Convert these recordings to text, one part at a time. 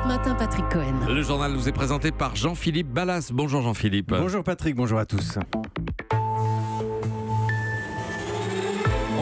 Europe Matin, Patrick Cohen. Le journal vous est présenté par Jean-Philippe Ballas. Bonjour Jean-Philippe. Bonjour Patrick, bonjour à tous.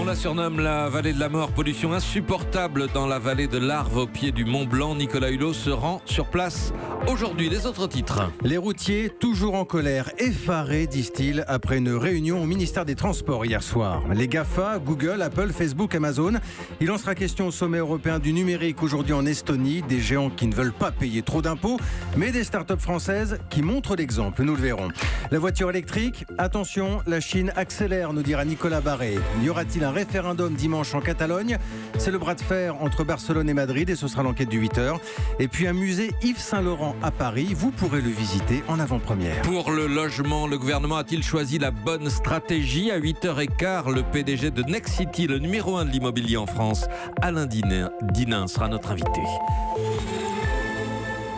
On la surnomme la vallée de la mort. Pollution insupportable dans la vallée de l'Arve au pied du Mont Blanc. Nicolas Hulot se rend sur place aujourd'hui. Les autres titres. Les routiers toujours en colère, effarés, disent-ils, après une réunion au ministère des Transports hier soir. Les GAFA, Google, Apple, Facebook, Amazon. Il en sera question au sommet européen du numérique aujourd'hui en Estonie. Des géants qui ne veulent pas payer trop d'impôts, mais des startups françaises qui montrent l'exemple. Nous le verrons. La voiture électrique, attention, la Chine accélère, nous dira Nicolas Barré. Y aura-t-il un référendum dimanche en Catalogne? C'est le bras de fer entre Barcelone et Madrid et ce sera l'enquête du 8h. Et puis un musée Yves Saint-Laurent à Paris, vous pourrez le visiter en avant-première. Pour le logement, le gouvernement a-t-il choisi la bonne stratégie? À 8h15, le PDG de Nexity, le numéro 1 de l'immobilier en France, Alain Dinin sera notre invité.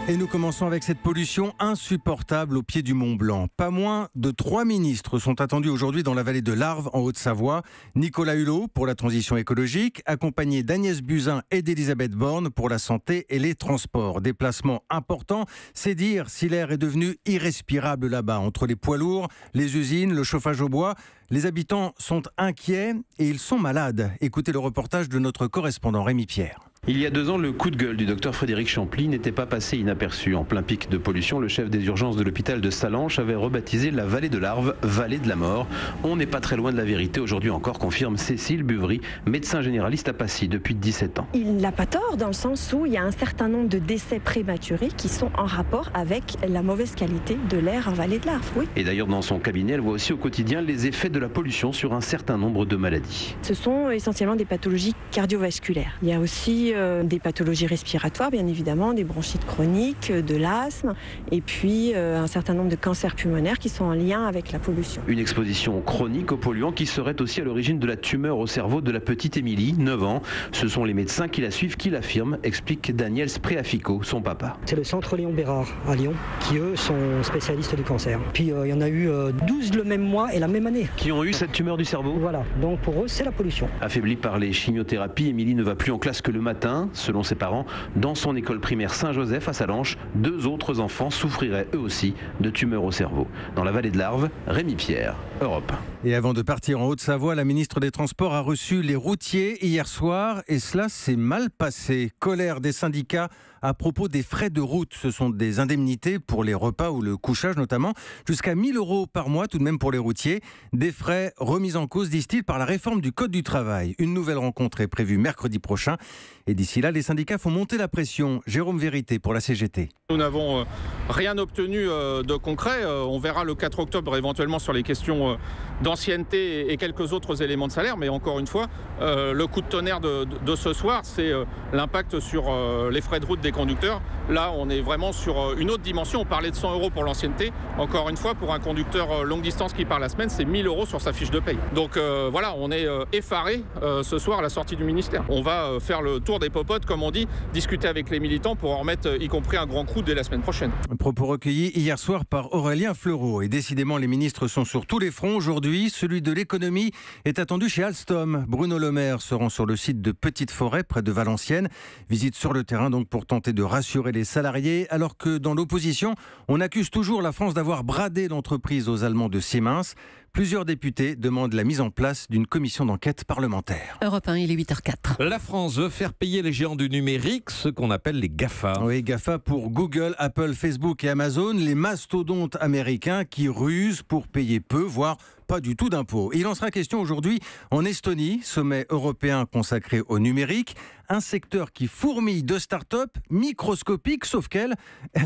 Et nous commençons avec cette pollution insupportable au pied du Mont Blanc. Pas moins de 3 ministres sont attendus aujourd'hui dans la vallée de l'Arve, en Haute-Savoie. Nicolas Hulot pour la transition écologique, accompagné d'Agnès Buzyn et d'Elisabeth Borne pour la santé et les transports. Déplacement important, c'est dire si l'air est devenu irrespirable là-bas. Entre les poids lourds, les usines, le chauffage au bois, les habitants sont inquiets et ils sont malades. Écoutez le reportage de notre correspondant Rémi Pierre. Il y a 2 ans, le coup de gueule du docteur Frédéric Champly n'était pas passé inaperçu. En plein pic de pollution, le chef des urgences de l'hôpital de Sallanches avait rebaptisé la vallée de l'Arve, vallée de la mort. On n'est pas très loin de la vérité aujourd'hui encore, confirme Cécile Buvry, médecin généraliste à Passy depuis 17 ans. Il n'a pas tort dans le sens où il y a un certain nombre de décès prématurés qui sont en rapport avec la mauvaise qualité de l'air en vallée de l'Arve, oui. Et d'ailleurs, dans son cabinet, elle voit aussi au quotidien les effets de la pollution sur un certain nombre de maladies. Ce sont essentiellement des pathologies cardiovasculaires. Il y a aussi des pathologies respiratoires, bien évidemment, des bronchites chroniques, de l'asthme, et puis un certain nombre de cancers pulmonaires qui sont en lien avec la pollution. Une exposition chronique aux polluants qui serait aussi à l'origine de la tumeur au cerveau de la petite Émilie, 9 ans. Ce sont les médecins qui la suivent qui l'affirment, explique Daniel Spreafico, son papa. C'est le centre Léon Bérard à Lyon, qui eux sont spécialistes du cancer. Puis il y en a eu 12 le même mois et la même année. Qui ont eu cette tumeur du cerveau? Voilà, donc pour eux c'est la pollution. Affaiblie par les chimiothérapies, Émilie ne va plus en classe que le matin. Selon ses parents, dans son école primaire Saint-Joseph à Sallanches, 2 autres enfants souffriraient eux aussi de tumeurs au cerveau. Dans la vallée de l'Arve, Rémi Pierre, Europe. Et avant de partir en Haute-Savoie, la ministre des Transports a reçu les routiers hier soir et cela s'est mal passé. Colère des syndicats à propos des frais de route. Ce sont des indemnités pour les repas ou le couchage notamment, jusqu'à 1 000 € par mois tout de même pour les routiers. Des frais remis en cause, disent-ils, par la réforme du Code du travail. Une nouvelle rencontre est prévue mercredi prochain. Et d'ici là, les syndicats font monter la pression. Jérôme Vérité pour la CGT. Nous n'avons rien obtenu de concret. On verra le 4 octobre éventuellement sur les questions d'ancienneté et quelques autres éléments de salaire. Mais encore une fois, le coup de tonnerre de ce soir, c'est l'impact sur les frais de route des conducteurs. Là, on est vraiment sur une autre dimension. On parlait de 100 € pour l'ancienneté. Encore une fois, pour un conducteur longue distance qui part la semaine, c'est 1 000 € sur sa fiche de paye. Donc voilà, on est effaré ce soir à la sortie du ministère. On va faire le tour des popotes, comme on dit, discuter avec les militants pour en remettre y compris un grand coup dès la semaine prochaine. Propos recueillis hier soir par Aurélien Fleureau. Et décidément, les ministres sont sur tous les fronts aujourd'hui. Celui de l'économie est attendu chez Alstom. Bruno Le Maire se rend sur le site de Petite Forêt, près de Valenciennes. Visite sur le terrain donc pour tenter de rassurer les salariés, alors que dans l'opposition, on accuse toujours la France d'avoir bradé l'entreprise aux Allemands de Siemens. Plusieurs députés demandent la mise en place d'une commission d'enquête parlementaire. Europe 1, il est 8h04. La France veut faire payer les géants du numérique, ce qu'on appelle les GAFA. Oui, GAFA pour Google, Apple, Facebook et Amazon, les mastodontes américains qui rusent pour payer peu, voire pas du tout d'impôts. Il en sera question aujourd'hui en Estonie, sommet européen consacré au numérique, un secteur qui fourmille de start-up microscopiques, sauf qu'elles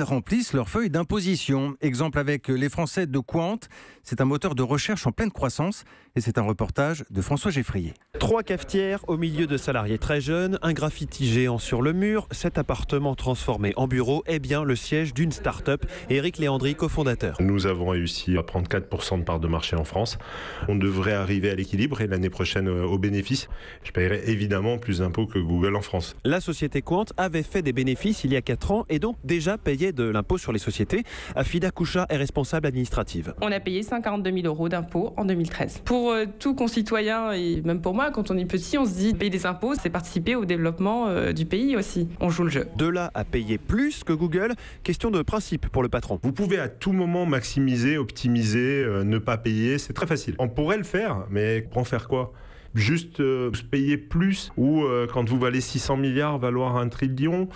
remplissent leurs feuilles d'imposition. Exemple avec les Français de Quant, c'est un moteur de recherche en pleine croissance et c'est un reportage de François Geffrier. 3 cafetières au milieu de salariés très jeunes, un graffiti géant sur le mur, cet appartement transformé en bureau est bien le siège d'une start-up. Éric Léandry, cofondateur. Nous avons réussi à prendre 4% de part de marché en France. On devrait arriver à l'équilibre et l'année prochaine au bénéfice. Je paierai évidemment plus d'impôts que Google en France. La société Quant avait fait des bénéfices il y a 4 ans et donc déjà payait de l'impôt sur les sociétés. Afida Koucha est responsable administrative. On a payé 142 000 € d'impôts en 2013. Pour tout concitoyen et même pour moi, quand on est petit, on se dit payer des impôts, c'est participer au développement du pays aussi. On joue le jeu. De là à payer plus que Google, question de principe pour le patron. Vous pouvez à tout moment maximiser, optimiser, ne pas payer, c'est très facile. On pourrait le faire, mais pour en faire quoi ? Juste payer plus ou quand vous valez 600 milliards, valoir 1 trillion.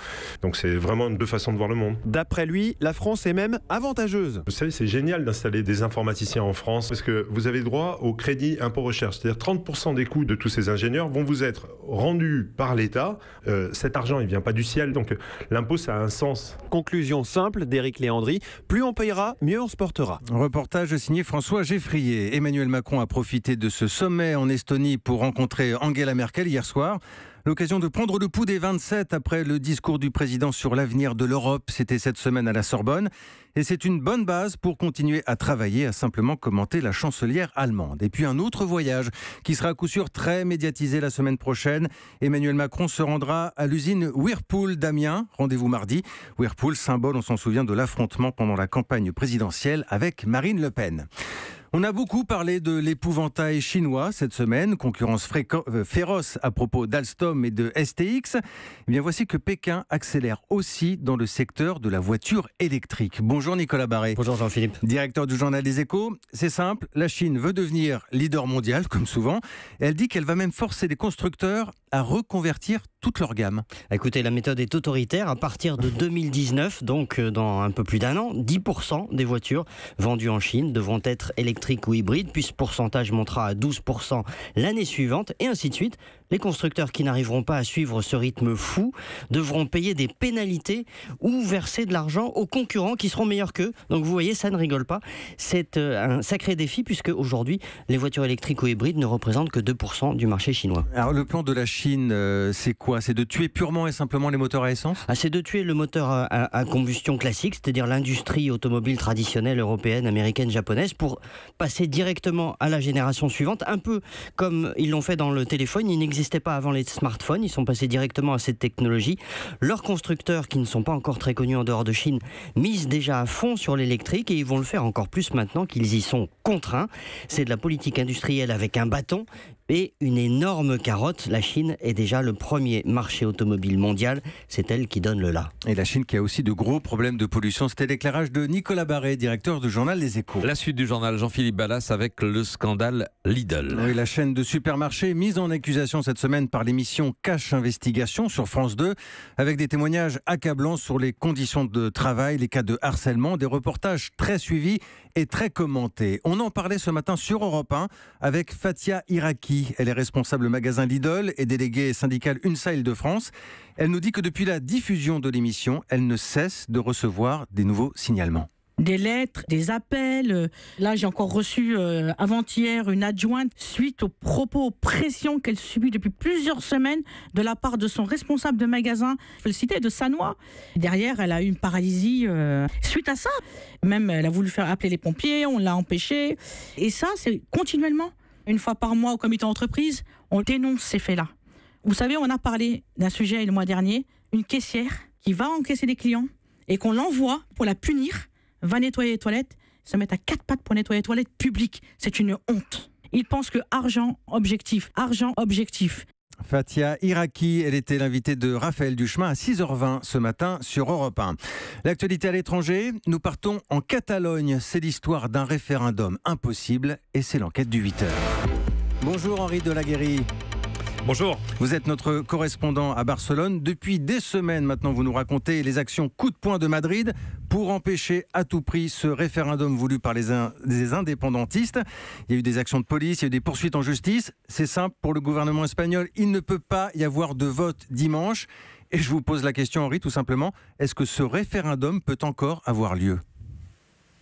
Donc c'est vraiment deux façons de voir le monde. D'après lui, la France est même avantageuse. Vous savez, c'est génial d'installer des informaticiens en France parce que vous avez droit au crédit impôt recherche. C'est-à-dire 30% des coûts de tous ces ingénieurs vont vous être rendus par l'État. Cet argent, il ne vient pas du ciel. Donc l'impôt, ça a un sens. Conclusion simple d'Éric Léandri, plus on payera, mieux on se portera. Reportage signé François Geffrier. Emmanuel Macron a profité de ce sommet en Estonie pour rencontrer Angela Merkel hier soir. L'occasion de prendre le pouls des 27 après le discours du président sur l'avenir de l'Europe. C'était cette semaine à la Sorbonne. Et c'est une bonne base pour continuer à travailler, à simplement commenter la chancelière allemande. Et puis un autre voyage qui sera à coup sûr très médiatisé la semaine prochaine. Emmanuel Macron se rendra à l'usine Whirlpool d'Amiens. Rendez-vous mardi. Whirlpool, symbole, on s'en souvient, de l'affrontement pendant la campagne présidentielle avec Marine Le Pen. On a beaucoup parlé de l'épouvantail chinois cette semaine, concurrence féroce à propos d'Alstom et de STX. Eh bien, voici que Pékin accélère aussi dans le secteur de la voiture électrique. Bonjour Nicolas Barré. Bonjour Jean-Philippe. Directeur du journal Les Échos. C'est simple, la Chine veut devenir leader mondial, comme souvent. Elle dit qu'elle va même forcer les constructeurs à reconvertir toute leur gamme. Écoutez, la méthode est autoritaire. À partir de 2019, donc dans un peu plus d'un an, 10% des voitures vendues en Chine devront être électriques ou hybrides, puis ce pourcentage montera à 12% l'année suivante, et ainsi de suite. Les constructeurs qui n'arriveront pas à suivre ce rythme fou devront payer des pénalités ou verser de l'argent aux concurrents qui seront meilleurs qu'eux. Donc vous voyez, ça ne rigole pas. C'est un sacré défi puisque aujourd'hui, les voitures électriques ou hybrides ne représentent que 2% du marché chinois. Alors le plan de la Chine, c'est quoi ? C'est de tuer purement et simplement les moteurs à essence ? C'est de tuer le moteur à combustion classique, c'est-à-dire l'industrie automobile traditionnelle européenne, américaine, japonaise, pour passer directement à la génération suivante, un peu comme ils l'ont fait dans le téléphone. Il n'existait pas avant les smartphones, ils sont passés directement à cette technologie. Leurs constructeurs, qui ne sont pas encore très connus en dehors de Chine, misent déjà à fond sur l'électrique et ils vont le faire encore plus maintenant qu'ils y sont contraints. C'est de la politique industrielle avec un bâton et une énorme carotte. La Chine est déjà le premier marché automobile mondial. C'est elle qui donne le là. Et la Chine qui a aussi de gros problèmes de pollution. C'était l'éclairage de Nicolas Barré, directeur du journal Les Échos. La suite du journal Jean-Philippe Ballas avec le scandale Lidl. Oui, la chaîne de supermarchés mise en accusation cette semaine par l'émission Cash Investigation sur France 2, avec des témoignages accablants sur les conditions de travail, les cas de harcèlement, des reportages très suivis et très commentés. On en parlait ce matin sur Europe 1 avec Fatia Iraki. Elle est responsable magasin Lidl et déléguée syndicale UNSA Île-de-France. Elle nous dit que depuis la diffusion de l'émission, elle ne cesse de recevoir des nouveaux signalements. Des lettres, des appels. Là, j'ai encore reçu avant-hier une adjointe suite aux propos, aux pressions qu'elle subit depuis plusieurs semaines de la part de son responsable de magasin, je le citais, de Sanois. Derrière, elle a eu une paralysie suite à ça. Même, elle a voulu faire appeler les pompiers, on l'a empêché. Et ça, c'est continuellement. Une fois par mois au comité d'entreprise, on dénonce ces faits-là. Vous savez, on a parlé d'un sujet le mois dernier, une caissière qui va encaisser des clients et qu'on l'envoie pour la punir, va nettoyer les toilettes, se mettre à 4 pattes pour nettoyer les toilettes publiques. C'est une honte. Ils pensent que argent objectif. Fatia Iraki, elle était l'invitée de Raphaël Duchemin à 6h20 ce matin sur Europe 1. L'actualité à l'étranger, nous partons en Catalogne. C'est l'histoire d'un référendum impossible et c'est l'enquête du 8h. Bonjour Henri Delaguérie. Bonjour. Vous êtes notre correspondant à Barcelone. Depuis des semaines maintenant, vous nous racontez les actions coup de poing de Madrid pour empêcher à tout prix ce référendum voulu par les indépendantistes. Il y a eu des actions de police, il y a eu des poursuites en justice. C'est simple pour le gouvernement espagnol, il ne peut pas y avoir de vote dimanche. Et je vous pose la question, Henri, tout simplement, est-ce que ce référendum peut encore avoir lieu ?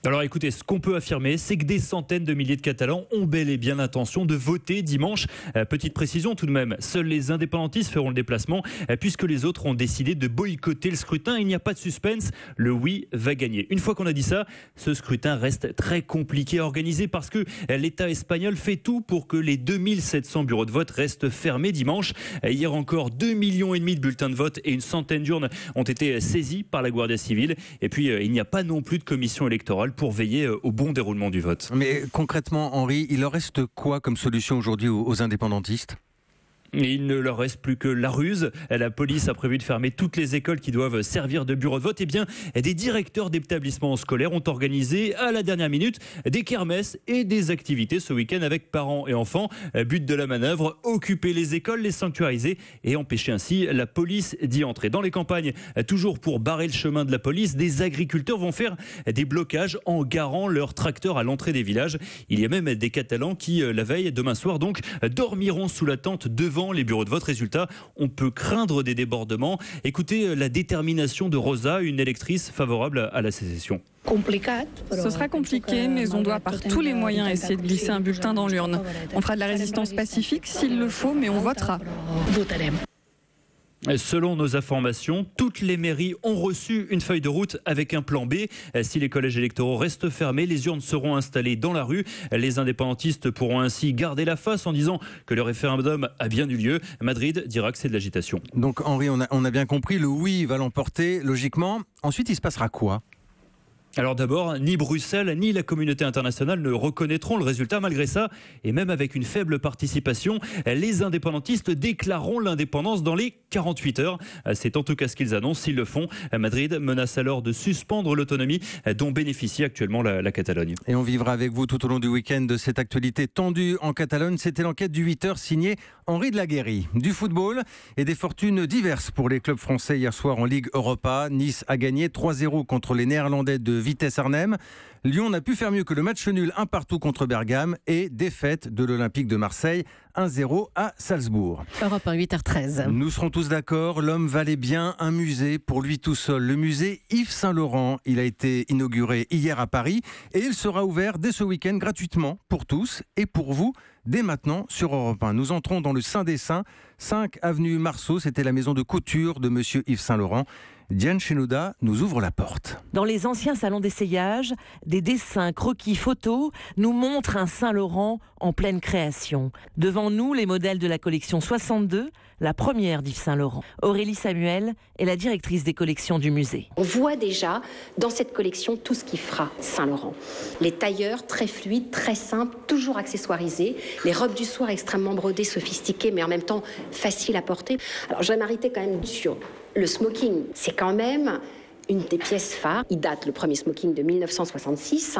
Alors écoutez, ce qu'on peut affirmer, c'est que des centaines de milliers de Catalans ont bel et bien l'intention de voter dimanche. Petite précision tout de même, seuls les indépendantistes feront le déplacement puisque les autres ont décidé de boycotter le scrutin. Il n'y a pas de suspense, le oui va gagner. Une fois qu'on a dit ça, ce scrutin reste très compliqué à organiser parce que l'État espagnol fait tout pour que les 2700 bureaux de vote restent fermés dimanche. Hier encore, 2,5 millions de bulletins de vote et une centaine d'urnes ont été saisis par la Guardia Civile. Et puis, il n'y a pas non plus de commission électorale pour veiller au bon déroulement du vote. Mais concrètement, Henri, il en reste quoi comme solution aujourd'hui aux indépendantistes ? Et il ne leur reste plus que la ruse. La police a prévu de fermer toutes les écoles qui doivent servir de bureau de vote. Eh bien, des directeurs d'établissements scolaires ont organisé à la dernière minute des kermesses et des activités ce week-end avec parents et enfants. But de la manœuvre, occuper les écoles, les sanctuariser et empêcher ainsi la police d'y entrer. Dans les campagnes, toujours pour barrer le chemin de la police, des agriculteurs vont faire des blocages en garant leurs tracteurs à l'entrée des villages. Il y a même des Catalans qui, la veille, demain soir donc, dormiront sous la tente devant les bureaux de vote. Résultat, on peut craindre des débordements. Écoutez la détermination de Rosa, une électrice favorable à la sécession. Ce sera compliqué, mais on doit par tous les moyens essayer de glisser un bulletin dans l'urne. On fera de la résistance pacifique s'il le faut, mais on votera. Selon nos informations, toutes les mairies ont reçu une feuille de route avec un plan B. Si les collèges électoraux restent fermés, les urnes seront installées dans la rue. Les indépendantistes pourront ainsi garder la face en disant que le référendum a bien eu lieu. Madrid dira que c'est de l'agitation. Donc Henri, on a bien compris, le oui va l'emporter logiquement. Ensuite, il se passera quoi ? Alors d'abord, ni Bruxelles ni la communauté internationale ne reconnaîtront le résultat. Malgré ça, et même avec une faible participation, les indépendantistes déclareront l'indépendance dans les 48 heures. C'est en tout cas ce qu'ils annoncent. S'ils le font, Madrid menace alors de suspendre l'autonomie dont bénéficie actuellement la Catalogne. Et on vivra avec vous tout au long du week-end de cette actualité tendue en Catalogne. C'était l'enquête du 8h signée Henri de Laguérie. Du football et des fortunes diverses pour les clubs français hier soir en Ligue Europa. Nice a gagné 3-0 contre les Néerlandais de Vitesse Arnhem. Lyon n'a pu faire mieux que le match nul 1-1 contre Bergame et défaite de l'Olympique de Marseille 1-0 à Salzbourg. Europe 1, 8h13. Nous serons tous d'accord, l'homme valait bien un musée pour lui tout seul. Le musée Yves Saint-Laurent, il a été inauguré hier à Paris et il sera ouvert dès ce week-end gratuitement pour tous et pour vous. Dès maintenant sur Europe 1. Nous entrons dans le Saint des Saints, 5 avenue Marceau. C'était la maison de couture de monsieur Yves Saint-Laurent. Diane Chenouda nous ouvre la porte. Dans les anciens salons d'essayage, des dessins, croquis, photos nous montrent un Saint-Laurent en pleine création. Devant nous, les modèles de la collection 62, la première d'Yves Saint-Laurent. Aurélie Samuel est la directrice des collections du musée. On voit déjà dans cette collection tout ce qui fera Saint-Laurent. Les tailleurs très fluides, très simples, toujours accessoirisés. Les robes du soir extrêmement brodées, sophistiquées, mais en même temps faciles à porter. Alors je vais m'arrêter quand même sur le smoking. C'est quand même une des pièces phares. Il date, le premier smoking, de 1966.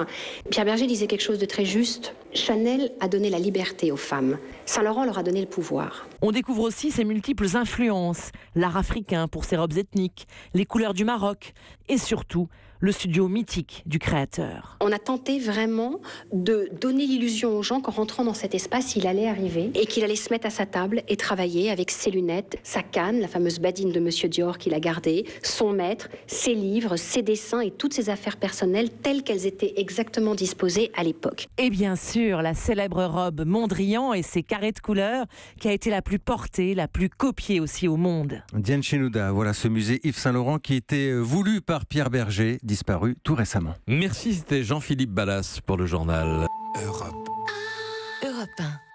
Pierre Berger disait quelque chose de très juste. Chanel a donné la liberté aux femmes. Saint-Laurent leur a donné le pouvoir. On découvre aussi ses multiples influences. L'art africain pour ses robes ethniques, les couleurs du Maroc et surtout le studio mythique du créateur. On a tenté vraiment de donner l'illusion aux gens qu'en rentrant dans cet espace, il allait arriver et qu'il allait se mettre à sa table et travailler avec ses lunettes, sa canne, la fameuse badine de Monsieur Dior qu'il a gardée, son maître, ses livres, ses dessins et toutes ses affaires personnelles telles qu'elles étaient exactement disposées à l'époque. Et bien sûr, la célèbre robe Mondrian et ses carrés de couleurs qui a été la plus portée, la plus copiée aussi au monde. Diane Chenouda, voilà ce musée Yves Saint-Laurent qui était voulu par Pierre Berger, disparu tout récemment. Merci, c'était Jean-Philippe Ballas pour le journal. Europe 1.